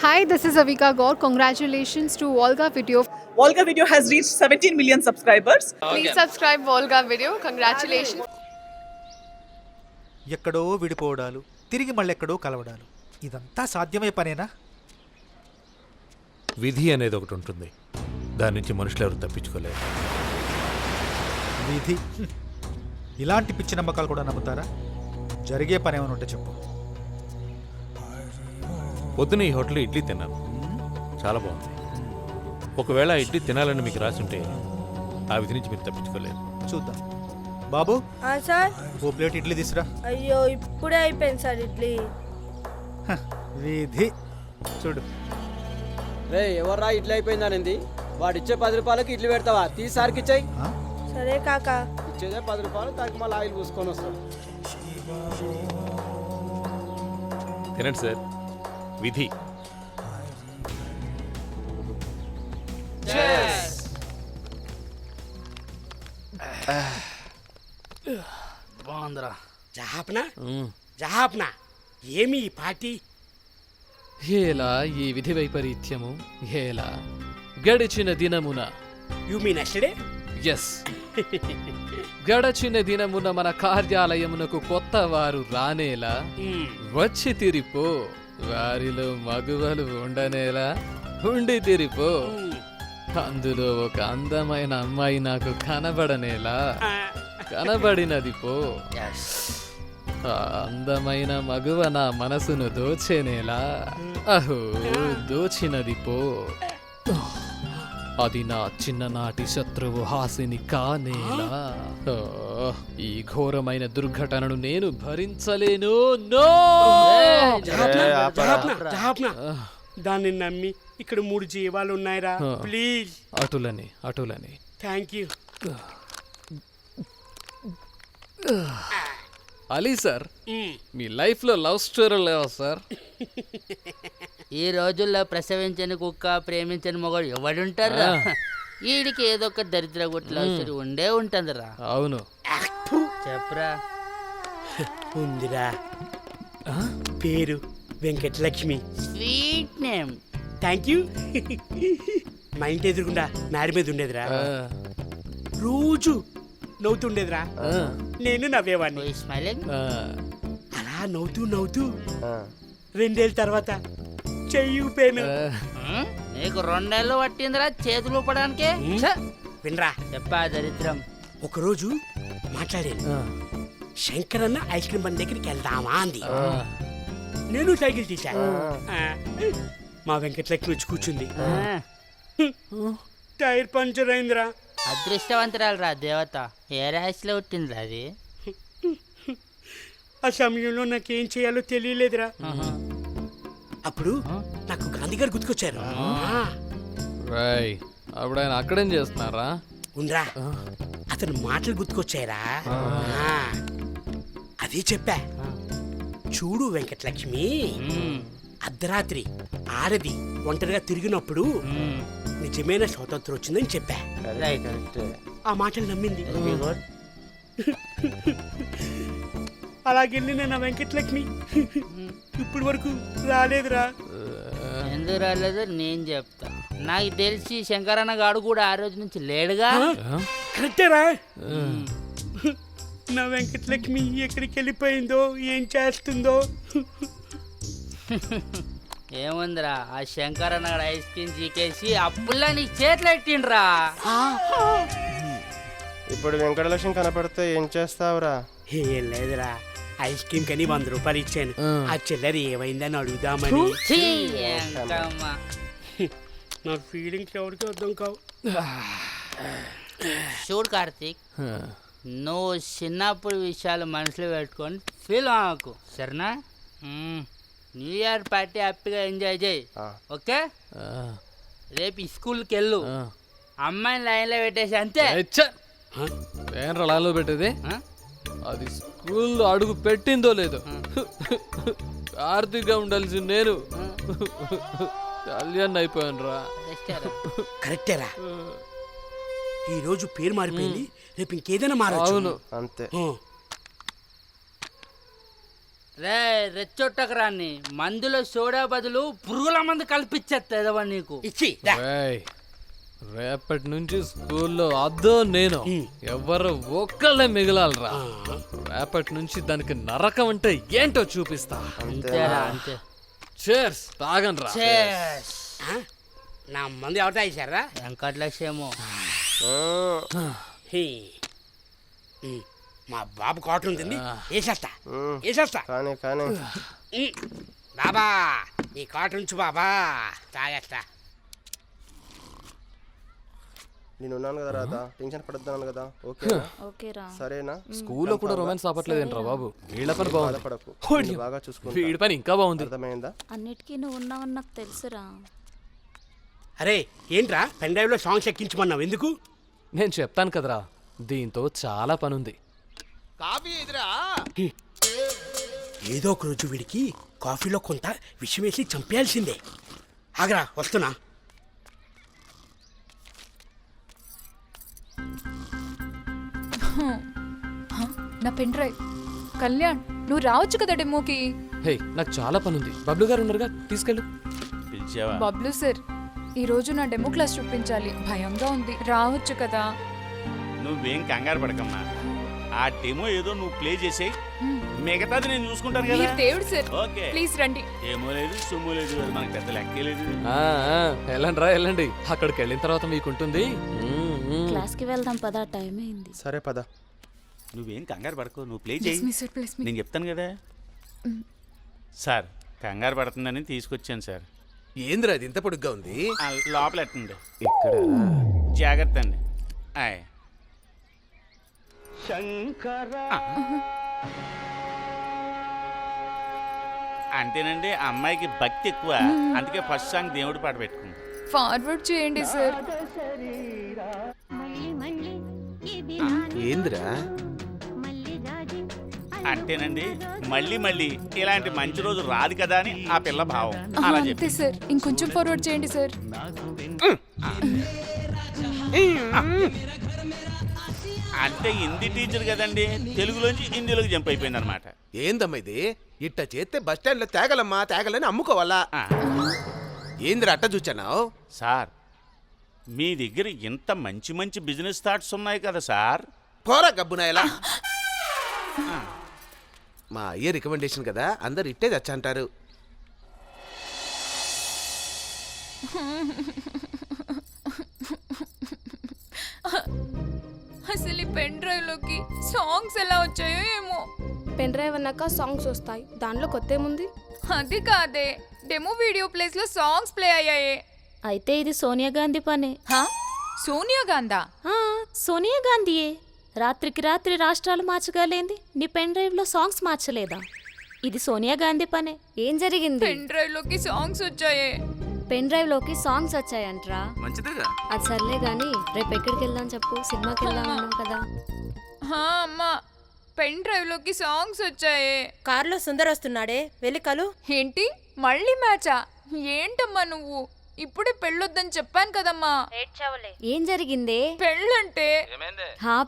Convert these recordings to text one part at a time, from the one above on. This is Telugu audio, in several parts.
Hi, this is Avika Gaur. Congratulations to Volga Video. Volga Video has reached 17 million subscribers. Please subscribe Volga Video. Congratulations. ఎక్కడో విడిపోవడాలు తిరిగి మళ్ళెక్కడో కలవడాలు ఇదంతా సాధ్యమయ్యే పనేనా? విధి అనేది ఒకటి ఉంటుంది, దాని నుంచి మనుషులు ఎవరు తప్పించుకోలేరు. విధి ఇలాంటి పిచ్చి నమ్మకాలు కూడా నమ్ముతారా? జరిగే పని ఏమైనా ఉంటే చెప్పు. పొద్దున ఈ హోటల్లో ఇడ్లీ తిన్నాను, చాలా బాగుంది. ఒకవేళ ఆ ఇడ్లీ తినాలని మీకు రాసుంటే ఆ విధి నుంచి మీరు తప్పించుకోలేరు. చూద్దాం. బాబు, సార్. ఓ ప్లేట్ ఇడ్లీ తీసురా. అయ్యో ఇప్పుడే అయిపోయింది సార్ ఇడ్లీ. విధి చూడు. రే ఎవర్రా ఇడ్లీ అయిపోయిందనింది? వాడిచ్చే 10 రూపాయలకి ఇడ్లీ పెడతావా? తీసారికి ఇచ్చాయి. ఆ? సరే కాకా. ఇచ్చేదే 10 రూపాయలు, దానికి మళ్ళీ ఆయిల్ పూసుకొని వస్తాడు. తినండి సార్, విధి. బాగుందిరా. జహాప్నా ఏమి ఈ పార్టీ? హేలా ఈ విధి వైపరీత్యము, హేలా గడిచిన దినమున. You mean yesterday? ఎస్, గడచిన దినమున మన కార్యాలయమునకు కొత్త వారు రానేలా వచ్చి తిరిపో, వారిలో మగువలు ఉండనేలా ఉండి తిరిపో. అందులో ఒక అందమైన అమ్మాయి నాకు కనబడనేలా కనబడినది పో. ఆ అందమైన మగువ నా మనసును దోచేనేలా అహో దోచినది పో. అది నా చిన్ననాటి శత్రువు హాసిని కానేలా. ఈ ఘోరమైన దుర్ఘటనను నేను భరించలేను. నో, దాన్ని నమ్మి ఇక్కడ 3 జీవాలు ఉన్నాయిరా. ప్లీజ్. అటులని అటులని. Thank you. అలీ సార్, మీ లైఫ్ లో లవ్ స్టోరీ లేవా సార్? ఈ రోజుల్లో ప్రసవించని కుక్క ప్రేమించని మొగడు ఎవడుంటారా? వీడికి ఏదో ఒక దరిద్ర గుట్ల ఉండే ఉంటుందిరా. అవును, చెప్పరా. ఉందిరా, పేరు Venkatalakshmi. Sweet name. Thank you. మా ఇంటి ఎదురుకుండా మేడ మీద ఉండేదిరా. రోజు నవ్వుతుండేదిరా, నేను నవ్వేవాడిని. స్మైలింగ్. అలా నవ్వుతూ నవ్వుతూ 2 ఏళ్ళ తర్వాత చెయ్యి ఊపాను. నీకు 2 నెలలు పట్టిందిరా చేతులు ఊపడానికి. వినరా, చెప్పా దరిద్రం. ఒకరోజు మాట్లాడాను. శంకరన్న ఐస్ క్రీమ్ బండి దగ్గరికి వెళ్దామా అంది. నేను సైకిల్ తీసా. మా వెంకటలక్ష్మి వచ్చి కూర్చుంది. టైర్ పంచర్ అయిందిరా. అదృష్టవంతురాలు రా దేవత. ఏ రాశిలో పుట్టిందిరా అది? ఆ సమయంలో నాకేం చేయాలో తెలియలేదురా. అప్పుడు నాకు గాంధీ గారు గుర్తుకొచ్చారు. రాయ్, అప్పుడు ఆయన అక్కడేం చేస్తున్నారా? ఉండ్రా, అతను మాటలు గుర్తుకొచ్చాయరా. అదే చెప్పా. చూడు వెంకటలక్ష్మి, అర్ధరాత్రి ఆడది ఒంటరిగా తిరిగినప్పుడు నిజమైన స్వాతంత్రం వచ్చిందని చెప్పా. ఆ మాటలు నమ్మింది. అలాగెళ్ళి నేను వెంకటలక్ష్మి ఇప్పుడు వరకు రాలేదురా. ఎందుకు రాలేదు నేను చెప్తా. నాకు తెలిసి శంకరన్న గాడు కూడా ఆ రోజు నుంచి లేడుగా. కరెక్టేరా. నా వెంకటలక్ష్మి ఎక్కడికి వెళ్ళిపోయిందో, ఏం చేస్తుందో. ఏముందిరా, ఆ శంకరన్న గాడు ఐస్ క్రీమ్ చీకేసి అప్పుల్లా నీ చేతిలో ఎట్టిండ్రా. ఇప్పుడు వెంకటలక్ష్మి కనపడితే ఏం చేస్తావురా? ఏం లేదురా, ఐస్ క్రీమ్ కని 100 రూపాయలు ఇచ్చాను. ఆ చిల్లర ఏమైందని అడుగుదామని. ఛీ, ఎంకమ్మ. నా ఫీలింగ్స్ ఎవరికి అర్థం కావు. చూడు కార్తీక్, నువ్వు చిన్నప్పుడు విషయాలు మనసులో పెట్టుకొని ఫీల్ అవ్వకు, సరేనా? న్యూ ఇయర్ పార్టీ హ్యాపీగా ఎంజాయ్ చేయి, ఓకే? రేపు స్కూల్కి వెళ్ళు, అమ్మాయిని లైన్లో పెట్టేసి అంతే. ఏంట్రా లైన్లో పెట్టేది? అది స్కూల్లో అడుగు పెట్టిందో లేదో కార్తీక్గా ఉండాల్సి నేను కళ్యాణ్ అయిపోయాను రా. కరెక్టేరా. ఈ రోజు పేరు మారిపోయింది, రేపు ఇంకేదైనా మారచ్చు. అవును అంతే. రే రెచ్చొట్టకరాన్ని మందులో సోడా బదులు పురుగుల మందు కల్పించేస్తుందవా నీకు. ఇచ్చి దా. రేయ్, రేపటి నుంచి స్కూల్లో అద్దో నేను ఎవరు ఒక్కళ్ళే మిగలాలరా. రేపటి నుంచి దానికి నరకం అంటే ఏంటో చూపిస్తా. అంతేరా అంతే. చేర్స్ తాగనరా. Cheers. ఆ? నా మంది ఎవరు తాగేశారా? వెంకటలక్ష్యము. హీ. మా బాబు కోటలు ఉంటుంది వేసేస్తా వేసేస్తా. కానీ కానీ బాబా ఈ కోట ఉంచు బాబా తాగేస్తా. నేను ఉన్నాను కదా రాదా, టెన్షన్ పడుతున్నాను కదా. ఓకేనా? సరేనా? స్కూల్లో కూడా రొమాన్స్ ఆపట్లేదేంట్రా బాబు. వీళ్ళ పని బాగుంది. బాధపడకు, ఓడి. నేను బాగా చూసుకుంటా. వీడి పని ఇంకా బాగుంది. అర్థమైందా? అన్నిటికీ నువ్వు ఉన్నావని నాకు తెలుసురా. అరే ఏంట్రా పెన్ డ్రైవ్ లో సాంగ్స్ ఎక్కించమన్నావు ఎందుకు? నేను చెప్తాను కదరా, దీంతో చాలా పనుంది. ఏదో ఒక రోజు వీడికి కాఫీలో కొంత విషం వేసి చంపేయాల్సిందే. ఆగరా వస్తున్నా. నా పెన్ డ్రైవ్. కళ్యాణ్ నువ్వు రావచ్చు కదా డెమోకి. హే, నాకు చాలా పనుంది. బబ్లు గారు ఉన్నారుగా, తీసుకెళ్ళు. బబ్లు సార్ ఈ రోజు నా డెమో క్లాస్ చూపించాలి. భయంగా ఉంది. రావచ్చు కదా. నువ్వేం కంగారు పడకమ్మా. ఆ డెమో ఏదో నువ్వు ప్లే చేసేయి, మిగతాది నేను చూసుకుంటాను కదా. మీరు దేవుడు సార్, ఓకే. ప్లీజ్ రండి. డెమో లేదు, సొమ్ము లేదు, అది మనకి పెద్ద లెక్కే లేదు. వెళ్ళండి రా వెళ్ళండి. అక్కడికి వెళ్ళిన తర్వాత మీకుంటుంది. క్లాస్కి వెళ్దాం పదా, టైం అయింది. సరే పద. నువ్వేం కంగారు పడకు, నువ్వు ప్లే Bless me, చేయి. sir, bless me. నేను చెప్తాను కదా. సార్ కంగారు పడుతుందని తీసుకొచ్చాను సార్. ఏంద్రా అది ఇంత పొడుగ్గా ఉంది? లోపల ఎట్టండి. ఇక్కడ జాగ్రత్త అండి. ఆయ్. అంతేనండి, అమ్మాయికి భక్తి ఎక్కువ, అందుకే ఫస్ట్ సాంగ్ దేవుడి పాట పెట్టుకుంది. ఫార్వర్డ్ చేయండి సార్. ఏంద్రా? అంటేనండి మళ్ళీ మళ్ళీ ఇలాంటి మంచి రోజు రాదు కదా అని ఆ పిల్ల భావం. అలా అంతే చెప్పి సార్, ఇంకొంచెం ఫార్వర్డ్ చేయండి సార్. అంటే హిందీ టీచర్ కదండి, తెలుగులోంచి హిందీలోకి జంప్ అయిపోయింది అనమాట. ఏందమ్మా ఇది? ఇట్ట చేస్తే బస్ స్టాండ్ లో తేగలమ్మా తేగలని అమ్ముకోవాలా? ఏంద్రా అట్ట చూచానావు? సార్ మీ దగ్గర ఇంత మంచి మంచి బిజినెస్ థాట్స్ ఉన్నాయి కదా సార్. పోరా గబ్బునాయలా. మా అయ్య రికమెండేషన్ కదా, అందరు ఇట్టే తెచ్చ అంటారు. అసలు ఈ పెన్ డ్రైవ్ లోకి సాంగ్స్ ఎలా వచ్చాయో ఏమో. పెన్ డ్రైవ్ అన్నాక సాంగ్స్ వస్తాయి, దానిలో కొత్త ఏముంది? అది కాదే, డెమో వీడియో ప్లేస్ లో సాంగ్స్ ప్లే అయ్యాయే. అయితే ఇది సోనియా గాంధీ పనే. హా? సోనియా గాంధా? సోనియా గాంధీయే. రాత్రికి రాత్రి రాష్ట్రాలు మార్చగలేంది, నీ పెన్ డ్రైవ్ లో సాంగ్స్ మార్చలేదా? ఇది సోనియా గాంధీ పనే. ఏం జరిగింది? పెన్ డ్రైవ్ లోకి సాంగ్స్ వచ్చాయే. పెన్ డ్రైవ్ లోకి సాంగ్స్ వచ్చాయంట్రా. మంచిదేగా. అది సర్లే గాని రేపు ఎక్కడికి వెళ్దాం చెప్పు? సినిమాకి వెళ్దాం అన్నాం కదా. హా అమ్మా, పెన్ డ్రైవ్ లోకి సాంగ్స్ వచ్చాయే. కారులో సుందర్ వస్తున్నాడే, వెళ్ళి కలు. ఏంటి మళ్ళీ మ్యాచా? ఏంటమ్మా నువ్వు? ఇప్పుడే పెళ్ళొద్దని చెప్పాను కదమ్మా. ఏం జరిగిందే? పెళ్ళంటే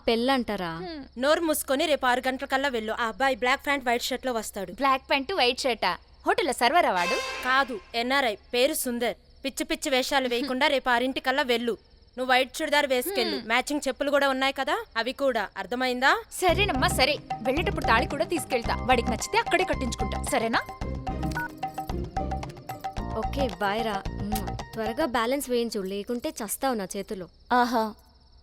పెళ్ళంటారా? నోరు మూసుకొని రేపు 6 గంటలకల్లా వెళ్ళు. ఆ అబ్బాయి బ్లాక్ ప్యాంట్ వైట్ షర్ట్ లో వస్తాడు. బ్లాక్ ప్యాంట్ వైట్ షర్టా? హోటల్ సర్వర్ వాడు? కాదు, ఎన్ఆర్ఐ, పేరు సుందర్. పిచ్చి పిచ్చి వేషాలు వేయకుండా రేపు 6 వెళ్ళు. నువ్వు వైట్ చుడిదార్ వేసుకెళ్ళు. మ్యాచింగ్ చెప్పులు కూడా ఉన్నాయి కదా, అవి కూడా. అర్థమైందా? సరేనమ్మా సరే, వెళ్ళేటప్పుడు తాళి కూడా తీసుకెళ్తా. వాడికి నచ్చితే అక్కడే కట్టించుకుంటా, సరేనా? ఓకే బాయ్ రా. త్వరగా బ్యాలెన్స్ వేయించు, లేకుంటే చస్తావు నా చేతిలో. ఆహా,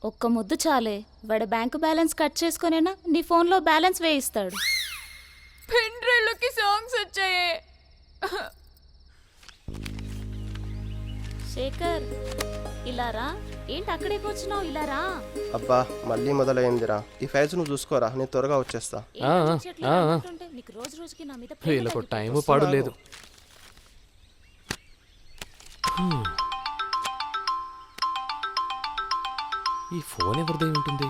ఒక్క ముద్దు చాలే. వాడు బ్యాంకు బ్యాలెన్స్ కట్ చేసుకునేనా నీ ఫోన్లో బ్యాలెన్స్ వేయిస్తాడు. పెన్ డ్రైవ్ లోకి సాంగ్స్ వచ్చాయే. శేఖర్ ఇలా రా. ఏంటి అక్కడే కూర్చున్నావు? ఇలా రా. అబ్బా మళ్ళీ మొదలైందిరా. ఈ ఫైల్స్ నువ్వు చూసుకోరా, నేను త్వరగా వచ్చేస్తా. నీకు రోజు రోజుకి నా మీద వీళ్ళకు టైము పాడు లేదు. ఈ ఫోన్ ఎవరిదై ఉంటుంది?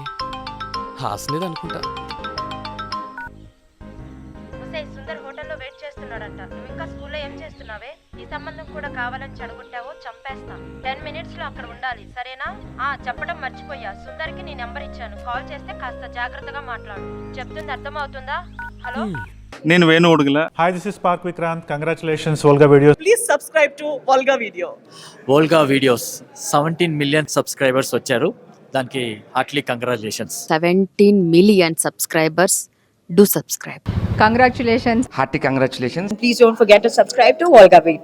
హాస్నేది అనుకుంటా. సుందర్ హోటల్లో వెయిట్ చేస్తున్నాడంట. నువ్వు ఇంకా స్కూల్లో ఏం చేస్తున్నావే? ఈ సంబంధం కూడా కావాలని చెడగొట్టావో చంపేస్తా. 10 minutes లో అక్కడ ఉండాలి, సరేనా? చెప్పడం మర్చిపోయా, సుందర్కి నీ నెంబర్ ఇచ్చాను. కాల్ చేస్తే కాస్త జాగ్రత్తగా మాట్లాడు. చెప్తుంది అర్థమవుతుందా? హలో నేను Venu Udugula. Hi this is park Vikrant. Congratulations Volga videos. Please subscribe to Volga Video. Volga videos 17 million subscribers వచ్చారు. దానికి Hartley congratulations. 17 million subscribers. Do subscribe. Congratulations. Hearty congratulations. Please don't forget to subscribe to Volga Video.